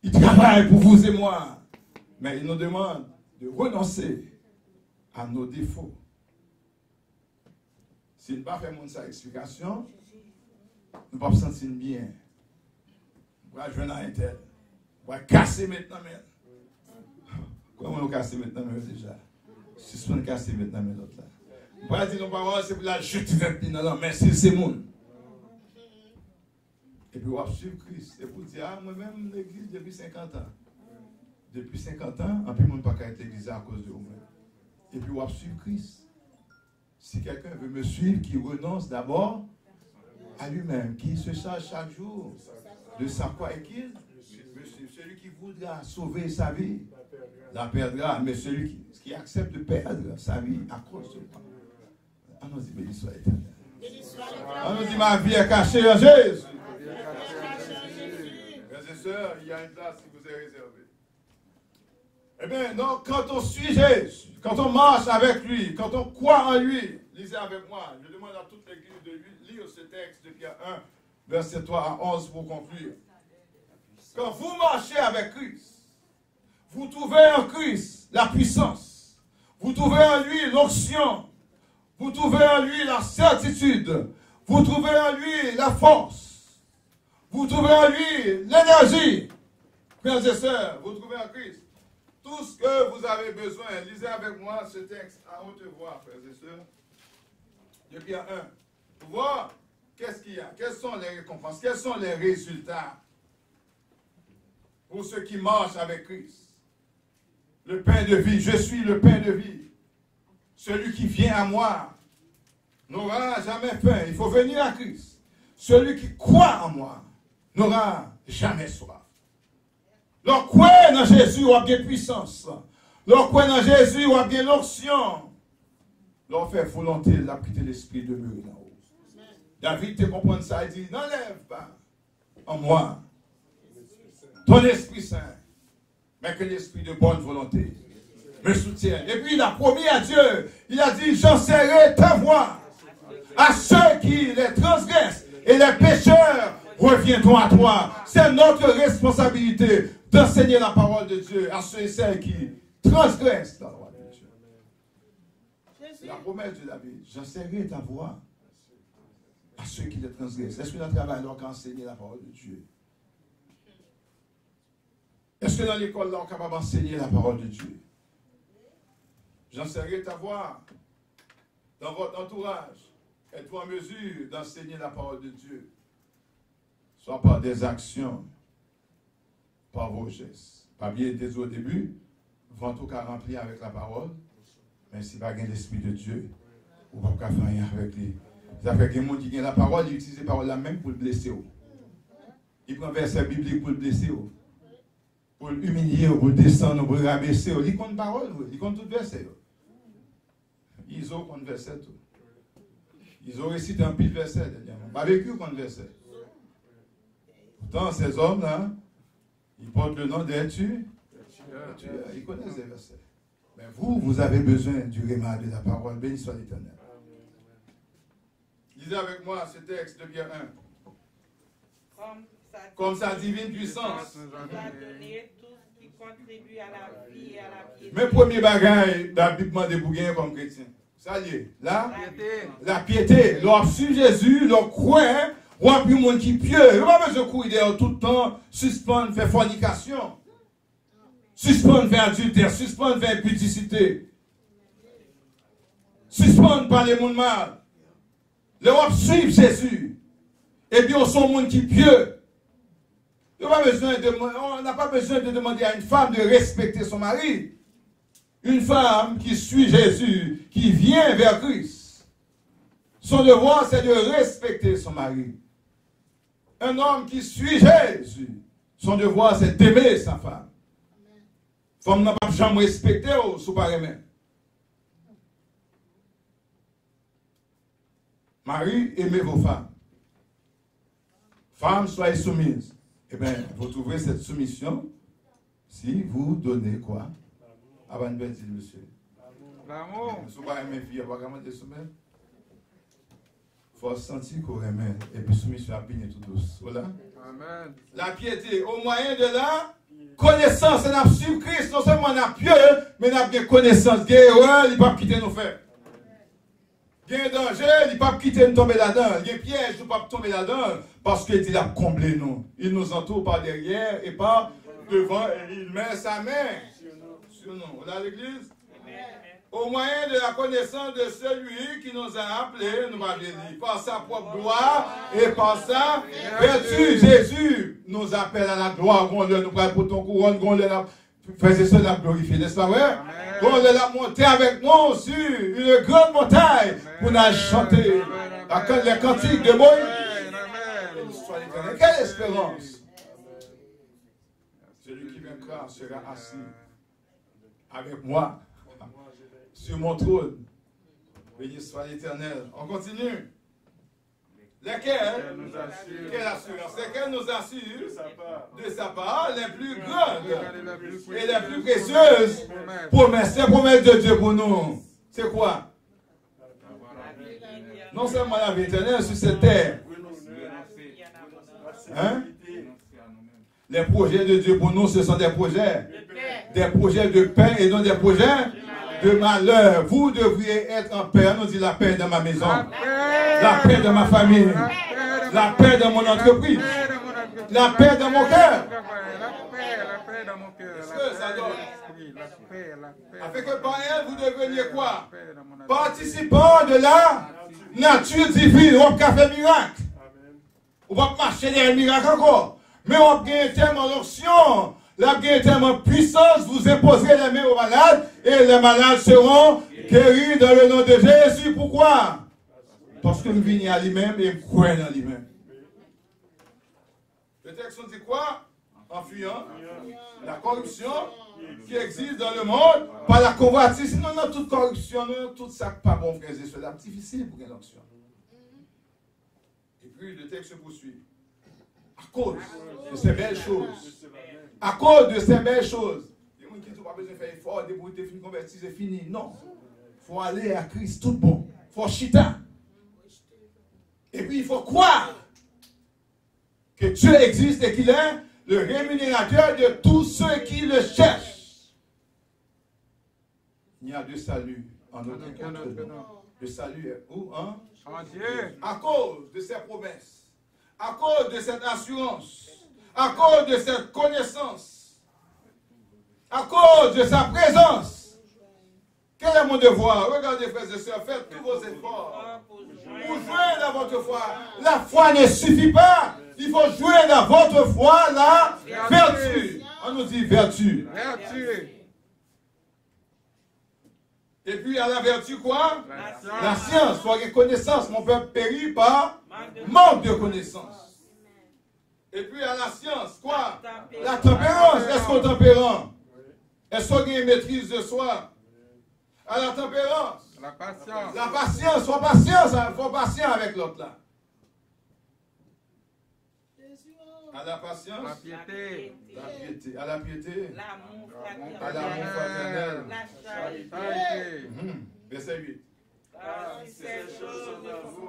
il travaille pour vous et moi. Mais il nous demande de renoncer à nos défauts. S'il ne va pas faire sa explication, nous ne pouvons pas nous sentir bien. On va jouer dans un tel. On va casser maintenant. Comment on casse maintenant déjà? Si on casse maintenant l'autre là. On va dire, non, pas c'est pour la chute, non, mais c'est mon. Et puis on va suivre Christ. Et pour dire, ah, moi-même, l'église depuis 50 ans. Depuis 50 ans, en plus, on ne peut pas être l'église à cause de vous-même. Et puis on va suivre Christ. Si quelqu'un veut me suivre, qui renonce d'abord à lui-même, qui se charge chaque jour de sa foi et qu'il me suive. Celui qui voudra sauver sa vie, la perdra. Mais celui qui accepte de perdre sa vie à cause de moi. On nous dit, béni soit l'éternel. On nous dit, ma vie est cachée en Jésus. Frères et sœurs, il y a une place qui vous est réservée. Eh bien, donc, quand on suit Jésus, quand on marche avec lui, quand on croit en lui, lisez avec moi. Je demande à toute l'église de lire ce texte de Pierre 1, verset 3 à 11 pour conclure. Quand vous marchez avec Christ, vous trouvez en Christ la puissance. Vous trouvez en lui l'onction. Vous trouvez en lui la certitude. Vous trouvez en lui la force. Vous trouvez en lui l'énergie. Frères et sœurs, vous trouvez en Christ tout ce que vous avez besoin. Lisez avec moi ce texte à haute voix, frères et sœurs. De Pierre 1. Pour voir qu'est-ce qu'il y a. Quelles sont les récompenses. Quels sont les résultats pour ceux qui marchent avec Christ. Le pain de vie. Je suis le pain de vie. Celui qui vient à moi n'aura jamais faim. Il faut venir à Christ. Celui qui croit en moi n'aura jamais soif. Lorsqu'on croit dans Jésus, on a bien puissance. Lorsqu'on croit dans Jésus, on a bien l'onction. Lorsqu'on fait volonté de quitter l'esprit de mûr là-haut. David te comprend ça, il dit, n'enlève pas en moi ton Esprit Saint, mais que l'esprit de bonne volonté me soutienne. Et puis il a promis à Dieu, il a dit, j'enseignerai ta voix à ceux qui les transgressent et les pécheurs reviendront à toi. C'est notre responsabilité d'enseigner la parole de Dieu à ceux et celles qui transgressent la loi de Dieu. C'est la promesse de David, j'enseignerai ta voix à ceux qui les transgressent. Est-ce que notre travail donc enseigner la parole de Dieu? Est-ce que dans l'école, là, on est capable d'enseigner la parole de Dieu? J'enseignerai ta voix dans votre entourage. Êtes-vous en mesure d'enseigner la parole de Dieu? Soit par des actions, par vos gestes. Pas bien dès au début, ventre qu'à remplir avec la parole, mais si pas gain l'esprit de Dieu, ou pas qu'à faire rien avec lui. Ça fait que les gens qui gagnent la parole, ils utilisent la parole là même pour le blesser. Ils prennent un verset biblique pour le blesser. Pour l'humilier, pour le descendre, pour le rabaisser. Ils comptent parole, ils comptent tout verset. Ils ont compte verset. Ils ont récité un pile verset. Pas vécu compte verset. Pourtant, ces hommes-là, ils portent le nom des tueurs. Ils connaissent les versets. Mais vous avez besoin du réma de la parole. Béni soit l'Éternel. Lisez avec moi ce texte de Pierre 1. Comme sa divine puissance. Contribue à la vie et à la piété. Mes premiers bagages d'habitement de bougain comme chrétien. Ça y est. Là, la piété. Lorsque suit Jésus, le croit, Ou un plus monde qui pieux. Il n'y a pas besoin de courir dehors tout le temps, suspendre, faire fornication. Suspendre, faire adultère, suspendre, faire impudicité. Suspendre, parler monde mal. L'Europe suit Jésus. Et puis on sont monde qui pieux. On n'a pas besoin de demander à une femme de respecter son mari. Une femme qui suit Jésus, qui vient vers Christ. Son devoir, c'est de respecter son mari. Un homme qui suit Jésus, son devoir, c'est d'aimer sa femme. Femme n'a pas jamais respecté ou sous pareil même. Mari, aimez vos femmes. Femmes, soyez soumises. Eh bien, vous trouverez cette soumission si vous donnez quoi? Avant de dire, monsieur. L'amour. Si vous ne aimez fille, vous ne pouvez soumettre. Il faut sentir qu'on aime. Et puis soumission à bien tout douce. Voilà. Amen. La piété, au moyen de la connaissance, on a su Christ, non seulement on a pieux, mais on a bien connaissance. Il ne va pas quitter nos faire. Il y a un danger, il ne va pas quitter nous tomber là-dedans. Il y a un piège, il ne va pas tomber là-dedans. Parce qu'il a comblé nous. Il nous entoure par derrière et par devant. Et il met sa main sur nous. Voilà l'église. Au moyen de la connaissance de celui qui nous a appelés, nous va dire, par sa propre gloire et par sa vertu. Jésus nous appelle à la gloire. Nous prenons pour ton couronne, faisait cela glorifier, n'est-ce pas vrai? On l'a monté avec nous sur une grande montagne pour nous chanter les cantiques de Moïse. Quelle espérance! Celui qui vaincra sera assis avec moi sur mon trône. Béni soit l'Éternel. On continue. Lesquels? Quelle assurance? Lesquels nous assurent de sa part les plus grandes et les plus précieuses promesses. Les promesses de Dieu pour nous. C'est quoi? Non seulement la vie éternelle sur cette terre. Hein? Les projets de Dieu pour nous, ce sont des projets de paix et non des projets de malheur. Vous devriez être en paix. On nous dit la paix dans ma maison, la paix dans ma famille, la paix dans mon entreprise, la paix dans mon cœur. Est-ce que ça donne? Afin que par elle, vous deveniez quoi? Participant de la nature divine. On va faire miracle. On va marcher derrière le miracle encore. Mais on va gagner tellement d'onction. La guerre est tellement puissante, vous imposerez les mains aux malades et les malades seront guéris dans le nom de Jésus. Pourquoi? Parce que nous venons à lui-même et nous croyons en lui-même. Le texte nous dit quoi? En fuyant la corruption qui existe dans le monde par la convoitise. Sinon, dans toute corruption, tout ça pas bon, frères et sœurs. C'est difficile pour une onction. Et puis le texte se poursuit. À cause de ces belles choses. À cause de ces belles choses. Les gens qui n'ont pas besoin de faire effort, débrouiller, finir, convertir, c'est fini. Non. Il faut aller à Christ, tout bon. Il faut chita. Et puis il faut croire que Dieu existe et qu'il est le rémunérateur de tous ceux qui le cherchent. Il y a deux saluts en notre cas. Le salut est où? Hein? En Dieu. À cause de ses promesses, à cause de cette assurance, à cause de cette connaissance, à cause de sa présence. Quel est mon devoir? Regardez, frères et sœurs, faites tous vos efforts pour jouer dans votre foi. La foi ne suffit pas. Il faut jouer dans votre foi la vertu. On nous dit vertu. Vertu. Et puis à la vertu quoi? La La science. Soit une connaissance. Mon peuple périt par manque de connaissance. Et puis à la science, quoi? La tempérance. Est-ce qu'on est tempérant? Est-ce qu'on a une maîtrise de soi? À la tempérance. La patience. La patience. Faut patience. Faut patient avec l'autre là. À la patience. La piété. La piété. À la piété. L'amour À l'amour fraternel. la charité. Charité. Verset 8. Si ces choses sont en vous,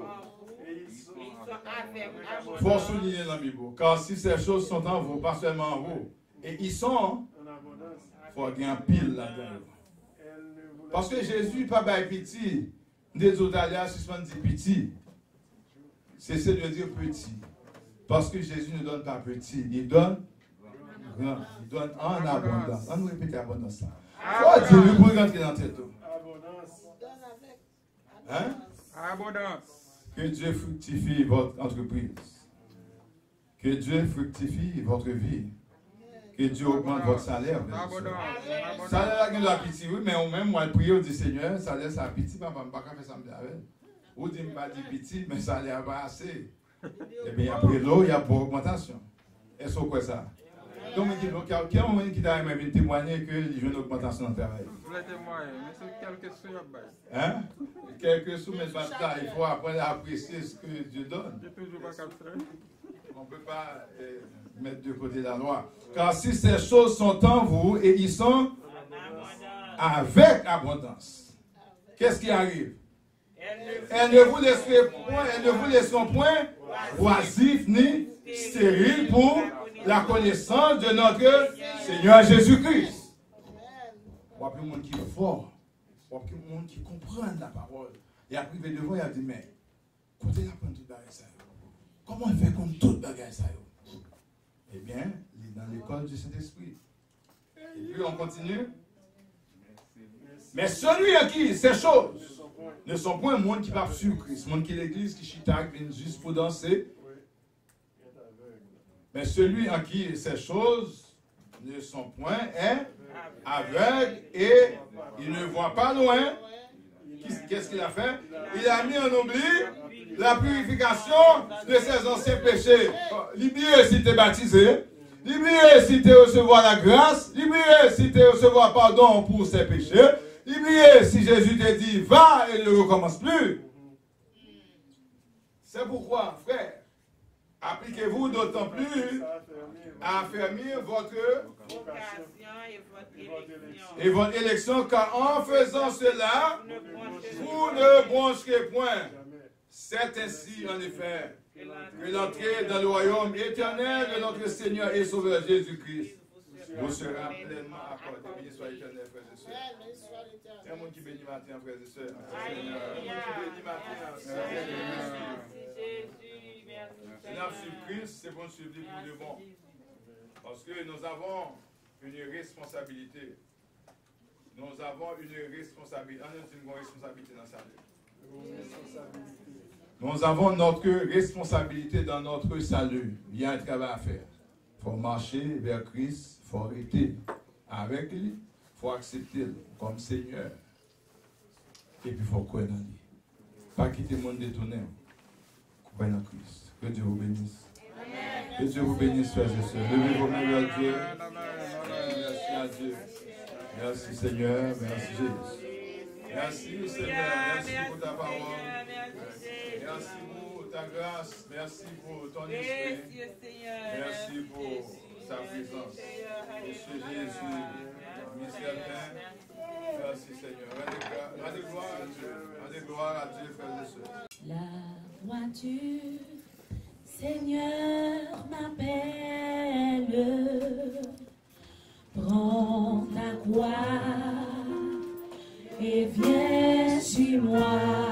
ils sont avec Il faut souligner dans la Bible. Car si ces choses sont en vous, pas seulement en vous, et ils sont, il faut qu'il y ait un pile là-dedans. Parce que Jésus, pas by pitié, des autres alliés, 70 pitié. cessez de dire petit. Parce que Jésus ne donne pas petit, il donne grand. Il donne en abondance. On nous répète abondance. Faut dire pour rentrer dans tête. Hein? Abondance. Que Dieu fructifie votre entreprise. Que Dieu fructifie votre vie. Que Dieu augmente votre salaire. Abondance. Salaire qui doit petit, oui, mais au même moi, prier au dit Seigneur, salaire ça petit, papa, je ne peux pas faire ça avec. Ou dit, pas dit petit, mais salaire pas assez. Eh bien, après l'eau, il y a pour augmentation. Est-ce que vous croyez ça? Donc, il y a un moment qui t'a même témoigné que il y a une augmentation dans le travail. Je voulais témoigner, mais c'est quelques sous. Hein? Quelques sous, mais il faut apprendre à apprécier ce que Dieu donne. On ne peut pas mettre de côté la loi. Car si ces choses sont en vous et ils sont avec abondance, qu'est-ce qui arrive? Elles ne vous laisseront point oisifs ni stériles pour la connaissance de notre Seigneur Jésus-Christ. On va plus le monde qui est fort. On va plus le monde qui comprend la parole. Et après, il devant, il a dit, mais, côté la prendre toute bagaille ça. Comment il fait comme toute bagaille ça? Eh bien, il est dans l'école du Saint-Esprit. Et puis, on continue. Mais celui à qui ces choses ne sont point un monde qui va sur Christ, monde qui est l'église, qui chita, qui vient juste pour danser. Mais celui en qui ces choses ne sont point est aveugle et il ne voit pas loin. Qu'est-ce qu'il a fait? Il a mis en oubli la purification de ses anciens péchés. Libéré si tu es baptisé, libéré si tu recevoir la grâce, libéré si tu recevoir pardon pour ses péchés, libéré si Jésus te dit va et ne recommence plus. C'est pourquoi, frère, appliquez-vous d'autant plus à affermir votre vocation et votre élection, car en faisant cela, vous ne broncherez point. C'est ainsi, en effet, que l'entrée dans le royaume éternel de notre Seigneur et Sauveur Jésus-Christ vous sera pleinement accordée. Béni soit l'éternel, frères et sœurs. C'est un monde qui bénit matin, frères et sœurs. Béni matin, Seigneur, sur Christ, c'est bon suivre pour de bon. Parce que nous avons une responsabilité. Nous avons une responsabilité. On a une responsabilité dans sa vie. Nous avons notre responsabilité dans notre salut. Il y a un travail à faire. Il faut marcher vers Christ, il faut arrêter avec lui, il faut accepter lui comme Seigneur. Et puis il faut croire dans lui. Pas quitter le monde détourné. Croire dans Christ. Que Dieu vous bénisse. Que Dieu vous bénisse, frères et sœurs. Levez vos mains vers Dieu. Merci à Dieu. Merci Seigneur. Merci Jésus. Merci Seigneur. Merci pour ta parole. Merci pour ta grâce. Merci pour ton esprit. Merci pour sa présence. Monsieur Jésus, mystère Saint. Merci Seigneur. Rendez gloire à Dieu. Rendez gloire à Dieu, frères et sœurs. La voiture, Seigneur, m'appelle. Prends ta croix et viens chez moi.